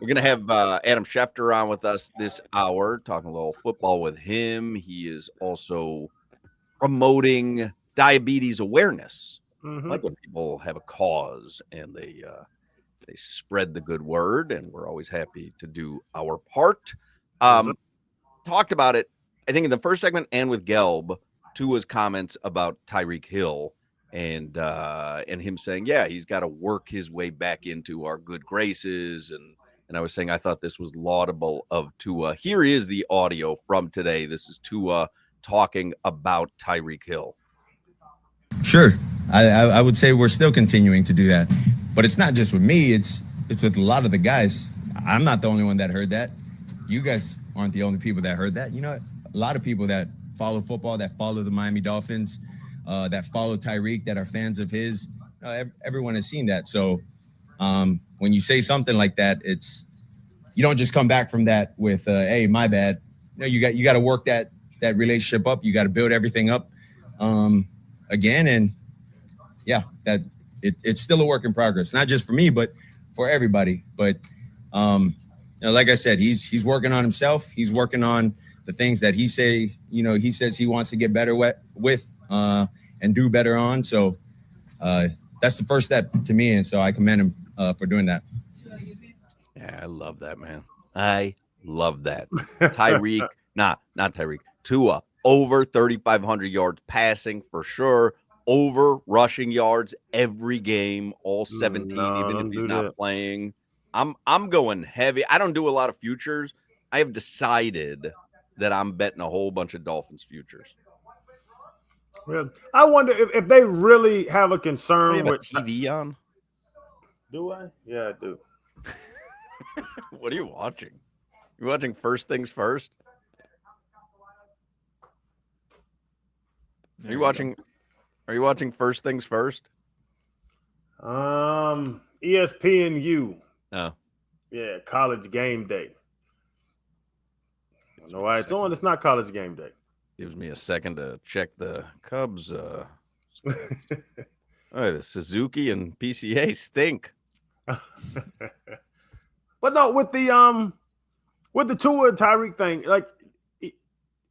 We're going to have Adam Schefter on with us this hour, talking a little football with him. He is also promoting diabetes awareness. Mm-hmm. Like when people have a cause and they spread the good word, and we're always happy to do our part. Talked about it, I think, in the first segment and with Gelb, Tua's comments about Tyreek Hill and him saying, yeah, he's got to work his way back into our good graces. And I was saying I thought this was laudable of Tua. Here is the audio from today. This is Tua talking about Tyreek Hill. Sure. I would say we're still continuing to do that. But it's not just with me. It's with a lot of the guys. I'm not the only one that heard that. You guys aren't the only people that heard that. You know, a lot of people that follow football, that follow the Miami Dolphins, that follow Tyreek, that are fans of his, everyone has seen that. So when you say something like that, you don't just come back from that with, hey, my bad. You got to work that relationship up. You got to build everything up again. And yeah, that it's still a work in progress, not just for me, but for everybody. But like I said, he's working on himself. He's working on the things that he says he wants to get better with and do better on. So that's the first step to me. And so I commend him for doing that. Yeah, I love that, man. I love that. Tyreek, not Tyreek, Tua, over 3,500 yards passing for sure. Over rushing yards every game, all 17, even if he's not playing. I'm going heavy. I don't do a lot of futures. I have decided that I'm betting a whole bunch of Dolphins futures. Yeah. I wonder if they really have a concern with TV on. Do I? Yeah, I do. What are you watching? You watching First Things First? Are you watching First Things First? ESPNU. Oh. Yeah, College Game Day. I don't know why it's on. It's not College Game Day. Gives me a second to check the Cubs. The Suzuki and PCA stink. But no, with the Tua and Tyreek thing, like,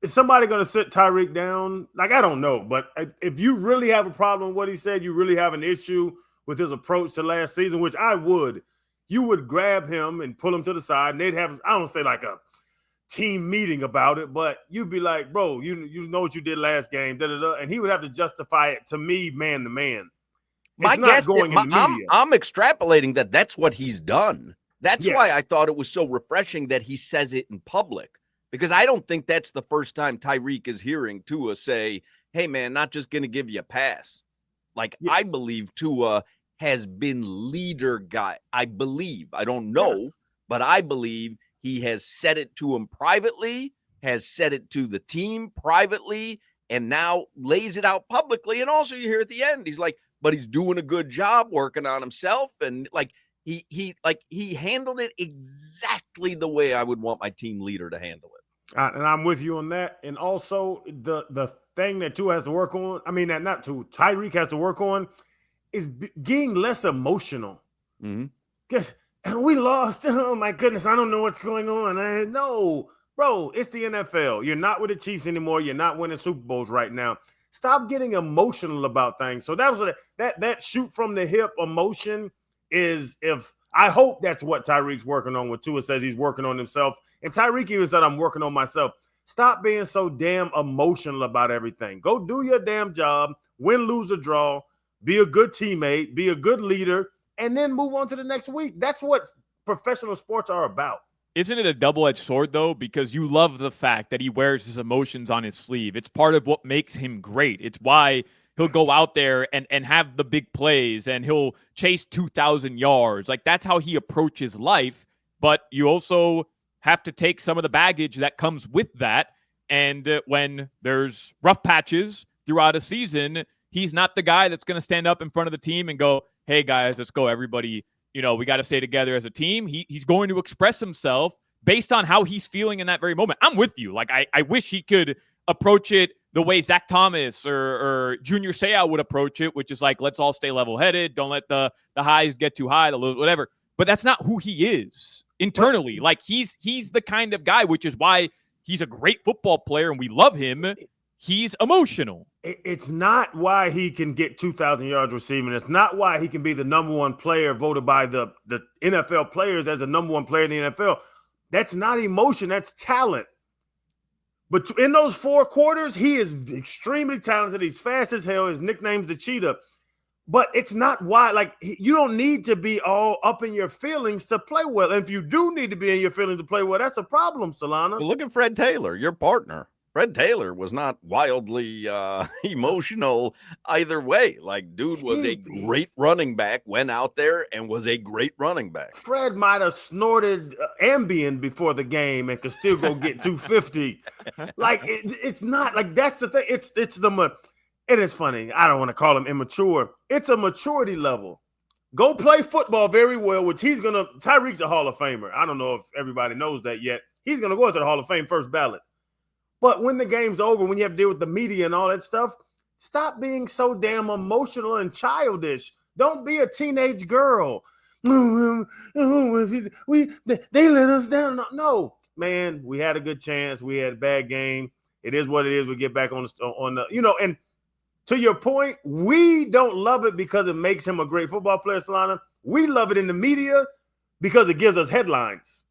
is somebody going to sit Tyreek down? Like, I don't know. But if you really have a problem with what he said, you really have an issue with his approach to last season, which I would, you would grab him and pull him to the side, and they'd have, I don't say like a team meeting about it, but you'd be like, bro, you know what you did last game, and he would have to justify it to me, man to man. I'm extrapolating that's what he's done. That's why I thought it was so refreshing that he says it in public, because I don't think that's the first time Tyreek is hearing Tua say, hey, man, not just going to give you a pass. Like, I believe Tua has been leader guy. I don't know, but I believe he has said it to him privately, has said it to the team privately, and now lays it out publicly. And also you hear at the end, he's like, but he's doing a good job working on himself. And like, he handled it exactly the way I would want my team leader to handle it. And I'm with you on that. And also the thing that Tua has to work on, Tyreek has to work on, is getting less emotional. Because we lost. Oh, my goodness. I don't know what's going on. No, bro, it's the NFL. You're not with the Chiefs anymore. You're not winning Super Bowls right now. Stop getting emotional about things. So that was that shoot from the hip emotion is, I hope that's what Tyreek's working on. What Tua says he's working on himself. And Tyreek even said, I'm working on myself. Stop being so damn emotional about everything. Go do your damn job, win, lose, or draw, be a good teammate, be a good leader, and then move on to the next week. That's what professional sports are about. Isn't it a double-edged sword, though? Because you love the fact that he wears his emotions on his sleeve. It's part of what makes him great. It's why he'll go out there and have the big plays, and he'll chase 2,000 yards. Like, that's how he approaches life. But you also have to take some of the baggage that comes with that. And when there's rough patches throughout a season, he's not the guy that's going to stand up in front of the team and go, hey, guys, let's go, everybody. We got to stay together as a team. He's going to express himself based on how he's feeling in that very moment. I'm with you. Like, I wish he could approach it the way Zach Thomas or Junior Seau would approach it, which is like, let's all stay level-headed. Don't let the highs get too high, the lows, whatever. But that's not who he is. internally. Like he's the kind of guy, which is why he's a great football player and we love him. He's emotional. It's not why he can get 2,000 yards receiving. It's not why he can be the number one player voted by the NFL players as the number one player in the NFL. That's not emotion. That's talent. But in those 4 quarters, he is extremely talented. He's fast as hell. His nickname's the Cheetah. But it's not why. Like, you don't need to be all up in your feelings to play well. And if you do need to be in your feelings to play well, that's a problem, Solana. Well, look at Fred Taylor, your partner. Fred Taylor was not wildly emotional either way. Like, dude was a great running back, went out there and was a great running back. Fred might have snorted Ambien before the game and could still go get 250. Like, it's not like that's the thing. It is funny. I don't want to call him immature. It's a maturity level. Go play football very well, which Tyreek's a Hall of Famer. I don't know if everybody knows that yet. He's going to go into the Hall of Fame first ballot. But when the game's over, when you have to deal with the media and all that stuff, stop being so damn emotional and childish. Don't be a teenage girl. They let us down. No, man, we had a good chance. We had a bad game. It is what it is. We get back on the and to your point, we don't love it because it makes him a great football player, Solana. We love it in the media because it gives us headlines.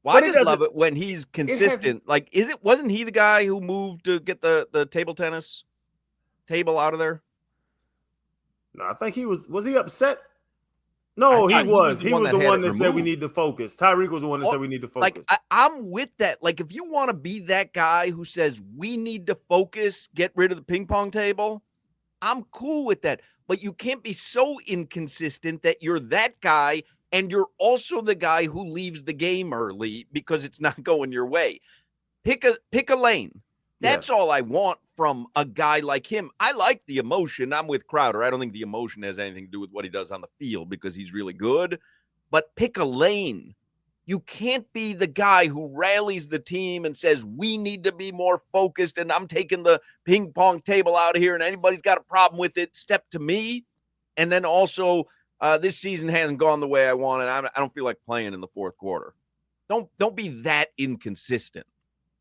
Well, I just love it when he's consistent. Like, wasn't he the guy who moved to get the table tennis table out of there? No, I think he was he upset? No, he was. He was the one that said we need to focus. Tyreek was the one that said we need to focus. Like, I'm with that. Like, if you want to be that guy who says we need to focus, get rid of the ping pong table, I'm cool with that. But you can't be so inconsistent that you're that guy and you're also the guy who leaves the game early because it's not going your way. Pick a lane. That's all I want from a guy like him. I like the emotion. I'm with Crowder. I don't think the emotion has anything to do with what he does on the field because he's really good. But pick a lane. You can't be the guy who rallies the team and says, we need to be more focused and I'm taking the ping pong table out of here and anybody's got a problem with it, step to me. And then also, this season hasn't gone the way I wanted. I don't feel like playing in the fourth quarter. Don't be that inconsistent.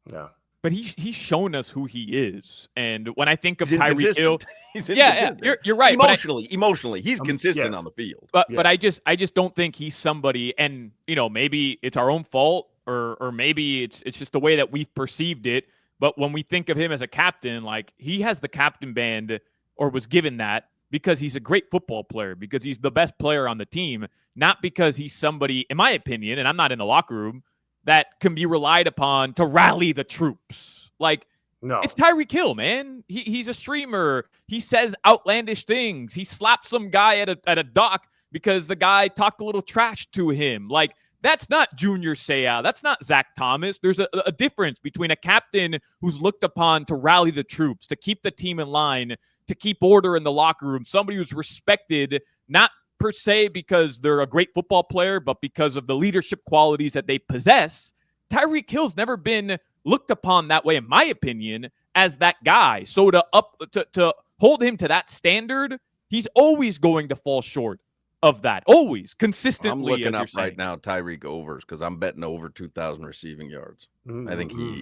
Yeah. But he's shown us who he is. And when I think of Tyreek Hill, he's inconsistent. Yeah, you're right. Emotionally, he's consistent on the field. But I just don't think he's somebody, and maybe it's our own fault or maybe it's just the way that we've perceived it. But when we think of him as a captain, like he has the captain band or was given that because he's a great football player, because he's the best player on the team, not because he's somebody, in my opinion, and I'm not in the locker room, that can be relied upon to rally the troops. Like, no, it's Tyreek Hill, man. He's a streamer. He says outlandish things. He slapped some guy at a dock because the guy talked a little trash to him. Like, that's not Junior Seau. That's not Zach Thomas. There's a difference between a captain who's looked upon to rally the troops, to keep the team in line, to keep order in the locker room, somebody who's respected, not per se because they're a great football player, but because of the leadership qualities that they possess. Tyreek Hill's never been looked upon that way, in my opinion, as that guy. So to hold him to that standard, he's always going to fall short of that. Always, consistently. I'm looking up right now Tyreek overs because I'm betting over 2,000 receiving yards. Mm-hmm.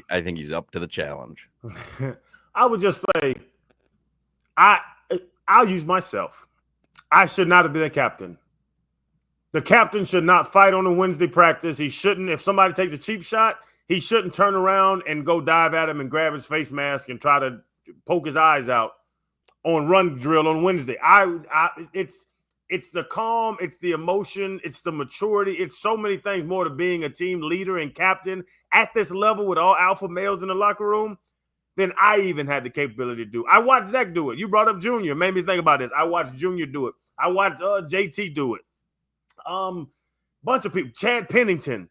I think he's up to the challenge. I would just say, I'll use myself. I should not have been a captain. The captain should not fight on a Wednesday practice. He shouldn't. If somebody takes a cheap shot, he shouldn't turn around and go dive at him and grab his face mask and try to poke his eyes out on run drill on Wednesday. It's the calm, it's the emotion, it's the maturity. It's so many things more to being a team leader and captain at this level with all alpha males in the locker room than I even had the capability to do. I watched Zach do it. You brought up Junior. Made me think about this. I watched Junior do it. I watched JT do it. Bunch of people. Chad Pennington.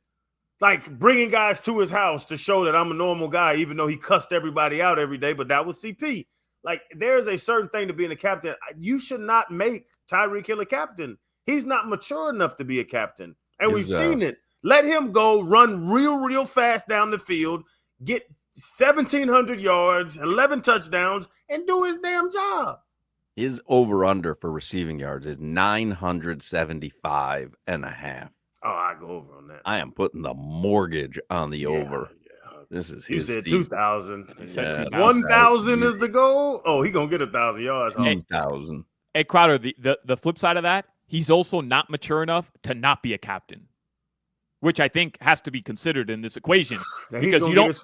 Like bringing guys to his house to show that I'm a normal guy, even though he cussed everybody out every day, but that was CP. Like there's a certain thing to being a captain. You should not make Tyreek Hill a captain. He's not mature enough to be a captain. And we've seen it. Let him go run real fast down the field, get 1,700 yards, 11 touchdowns, and do his damn job. His over-under for receiving yards is 975.5. Oh, I go over on that. I am putting the mortgage on the over. Yeah. This is You his said season. 2,000. He said 2,000. 1,000 is the goal. Oh, he gonna get 1,000 yards. 2,000. Hey, Crowder, the flip side of that, he's also not mature enough to not be a captain, which I think has to be considered in this equation. Because you don't.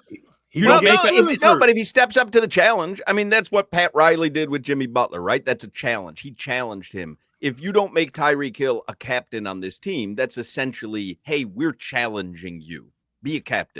But if he steps up to the challenge, I mean, that's what Pat Riley did with Jimmy Butler, right? That's a challenge. He challenged him. If you don't make Tyreek Hill a captain on this team, that's essentially, hey, we're challenging you. Be a captain.